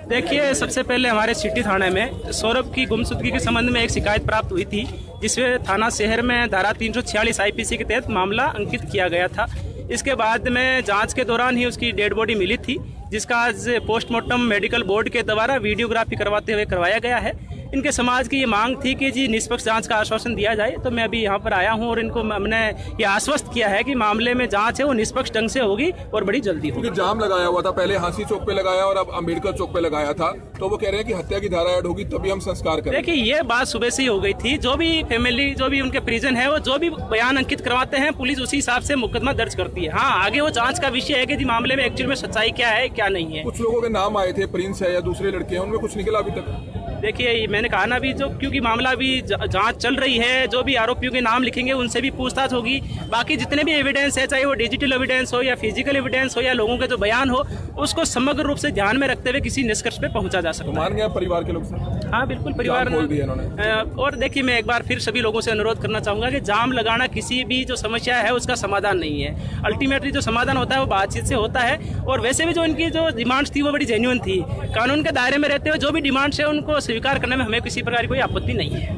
देखिए, सबसे पहले हमारे सिटी थाने में सौरभ की गुमशुदगी के संबंध में एक शिकायत प्राप्त हुई थी, जिसमें थाना शहर में धारा 346 आईपीसी के तहत मामला अंकित किया गया था। इसके बाद में जांच के दौरान ही उसकी डेड बॉडी मिली थी, जिसका आज पोस्टमार्टम मेडिकल बोर्ड के द्वारा वीडियोग्राफी करवाते हुए करवाया गया है। इनके समाज की ये मांग थी कि जी निष्पक्ष जांच का आश्वासन दिया जाए, तो मैं अभी यहाँ पर आया हूँ और इनको हमने ये आश्वस्त किया है कि मामले में जांच है वो निष्पक्ष ढंग से होगी और बड़ी जल्दी होगी। क्योंकि जाम लगाया हुआ था, पहले हांसी चौक पे लगाया और अब अम्बेडकर चौक पे लगाया था, तो वो कह रहे हैं कि हत्या की धारा ऐड होगी तभी हम संस्कार करें। देखिए, ये बात सुबह से ही हो गई थी। जो भी फैमिली, जो भी उनके परिजन है, वो जो भी बयान अंकित करवाते हैं, पुलिस उसी हिसाब से मुकदमा दर्ज करती है। हाँ, आगे वो जांच का विषय है कि जी मामले में एक्चुअल में सच्चाई क्या है क्या नहीं है। कुछ लोगों के नाम आए थे, प्रिंस है या दूसरे लड़के हैं, उनमें कुछ निकला अभी तक? देखिए, मैंने कहा ना, अभी जो क्योंकि मामला अभी जांच चल रही है, जो भी आरोपियों के नाम लिखेंगे उनसे भी पूछताछ होगी। बाकी जितने भी एविडेंस है, चाहे वो डिजिटल एविडेंस हो या फिजिकल एविडेंस हो या लोगों के जो बयान हो, उसको समग्र रूप से ध्यान में रखते हुए किसी निष्कर्ष पे पहुंचा जा सकता है। मान गया परिवार के लोग सर? हाँ, बिल्कुल परिवार बोल दिया इन्होंने। और देखिए, मैं एक बार फिर सभी लोगों से अनुरोध करना चाहूंगा कि जाम लगाना किसी भी जो समस्या है उसका समाधान नहीं है। अल्टीमेटली जो समाधान होता है वो बातचीत से होता है। और वैसे भी जो इनकी जो डिमांड्स थी वो बड़ी जेन्युइन थी। कानून के दायरे में रहते हुए जो भी डिमांड्स है उनको स्वीकार करने में हमें किसी प्रकार की कोई आपत्ति नहीं है।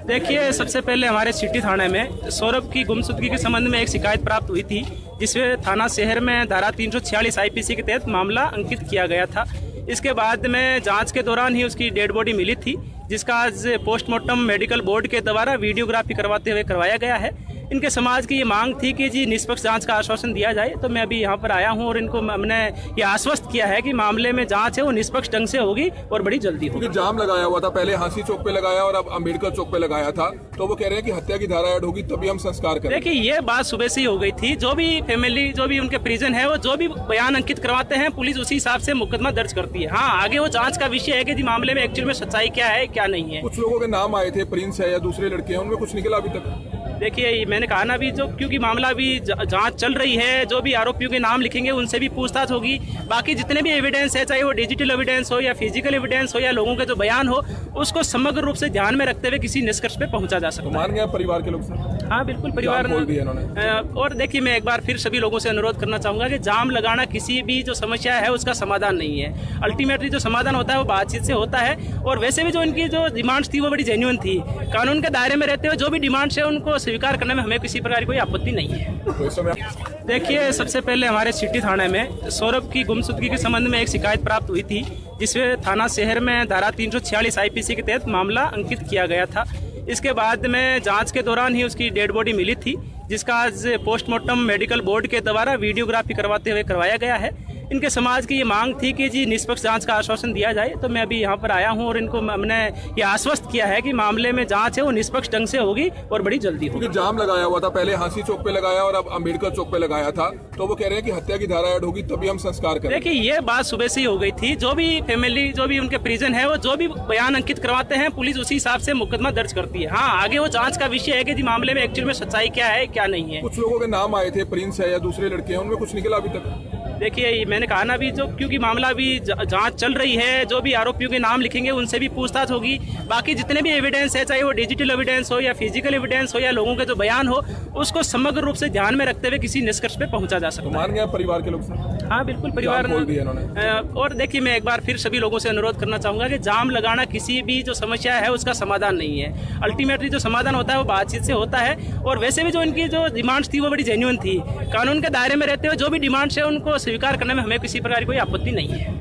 देखिए, सबसे पहले हमारे सिटी थाने में सौरभ की गुमशुदगी के संबंध में एक शिकायत प्राप्त हुई थी, जिसमें थाना शहर में धारा 346 आईपीसी के तहत मामला अंकित किया गया था। इसके बाद में जांच के दौरान ही उसकी डेड बॉडी मिली थी, जिसका आज पोस्टमार्टम मेडिकल बोर्ड के द्वारा वीडियोग्राफी करवाते हुए करवाया गया है। इनके समाज की ये मांग थी कि जी निष्पक्ष जांच का आश्वासन दिया जाए, तो मैं अभी यहाँ पर आया हूँ और इनको हमने ये आश्वस्त किया है कि मामले में जांच है वो निष्पक्ष ढंग से होगी और बड़ी जल्दी होगी। क्योंकि जाम लगाया हुआ था, पहले हांसी चौक पे लगाया और अब अम्बेडकर चौक पे लगाया था, तो वो कह रहे हैं कि हत्या की धारा ऐड होगी तभी हम संस्कार करें। देखिए, ये बात सुबह से ही हो गई थी। जो भी फैमिली, जो भी उनके परिजन है, वो जो भी बयान अंकित करवाते हैं, पुलिस उसी हिसाब से मुकदमा दर्ज करती है। हाँ, आगे वो जांच का विषय है कि जी मामले में एक्चुअल में सच्चाई क्या है क्या नहीं है। कुछ लोगों के नाम आए थे, प्रिंस है या दूसरे लड़के हैं, उनमें कुछ निकला अभी तक? देखिए, मैंने कहा ना, अभी जो क्योंकि मामला अभी जांच चल रही है, जो भी आरोपियों के नाम लिखेंगे उनसे भी पूछताछ होगी। बाकी जितने भी एविडेंस है, चाहे वो डिजिटल एविडेंस हो या फिजिकल एविडेंस हो या लोगों के जो बयान हो, उसको समग्र रूप से ध्यान में रखते हुए किसी निष्कर्ष पे पहुंचा जा सकता है। मान गया परिवार के लोग सर? हाँ, बिल्कुल परिवार बोल दिया इन्होंने। और देखिए, मैं एक बार फिर सभी लोगों से अनुरोध करना चाहूंगा कि जाम लगाना किसी भी जो समस्या है उसका समाधान नहीं है। अल्टीमेटली जो समाधान होता है वो बातचीत से होता है। और वैसे भी जो इनकी जो डिमांड्स थी वो बड़ी जेन्युइन थी। कानून के दायरे में रहते हुए जो भी डिमांड्स है उनको स्वीकार करने में हमें किसी प्रकार की कोई आपत्ति नहीं है। देखिए, सबसे पहले हमारे सिटी थाने में सौरभ की गुमशुदगी के संबंध में एक शिकायत प्राप्त हुई थी, जिसमें थाना शहर में धारा 346 आईपीसी के तहत मामला अंकित किया गया था। इसके बाद में जांच के दौरान ही उसकी डेड बॉडी मिली थी, जिसका आज पोस्टमार्टम मेडिकल बोर्ड के द्वारा वीडियोग्राफी करवाते हुए करवाया गया है। इनके समाज की ये मांग थी कि जी निष्पक्ष जांच का आश्वासन दिया जाए, तो मैं अभी यहाँ पर आया हूँ और इनको हमने ये आश्वस्त किया है कि मामले में जांच है वो निष्पक्ष ढंग से होगी और बड़ी जल्दी होगी। क्योंकि जाम लगाया हुआ था, पहले हांसी चौक पे लगाया और अब अम्बेडकर चौक पे लगाया था, तो वो कह रहे हैं कि हत्या की धारा ऐड होगी तभी हम संस्कार करें। देखिए, ये बात सुबह से ही हो गई थी। जो भी फैमिली, जो भी उनके परिजन है, वो जो भी बयान अंकित करवाते हैं, पुलिस उसी हिसाब से मुकदमा दर्ज करती है। हाँ, आगे वो जांच का विषय है कि जी मामले में एक्चुअल में सच्चाई क्या है क्या नहीं है। कुछ लोगों के नाम आए थे, प्रिंस है या दूसरे लड़के हैं, उनमें कुछ निकला अभी तक? देखिए, मैंने कहा ना, अभी जो क्योंकि मामला अभी जांच चल रही है, जो भी आरोपियों के नाम लिखेंगे उनसे भी पूछताछ होगी। बाकी जितने भी एविडेंस है, चाहे वो डिजिटल एविडेंस हो या फिजिकल एविडेंस हो या लोगों के जो बयान हो, उसको समग्र रूप से ध्यान में रखते हुए किसी निष्कर्ष पे पहुंचा जा सकता है। मान गया परिवार के लोग सर? हाँ, बिल्कुल परिवार बोल दिया इन्होंने। और देखिए, मैं एक बार फिर सभी लोगों से अनुरोध करना चाहूंगा कि जाम लगाना किसी भी जो समस्या है उसका समाधान नहीं है। अल्टीमेटली जो समाधान होता है वो बातचीत से होता है। और वैसे भी जो इनकी जो डिमांड्स थी वो बड़ी जेन्युइन थी। कानून के दायरे में रहते हुए जो भी डिमांड्स है उनको स्वीकार करने में हमें किसी प्रकार की कोई आपत्ति नहीं है।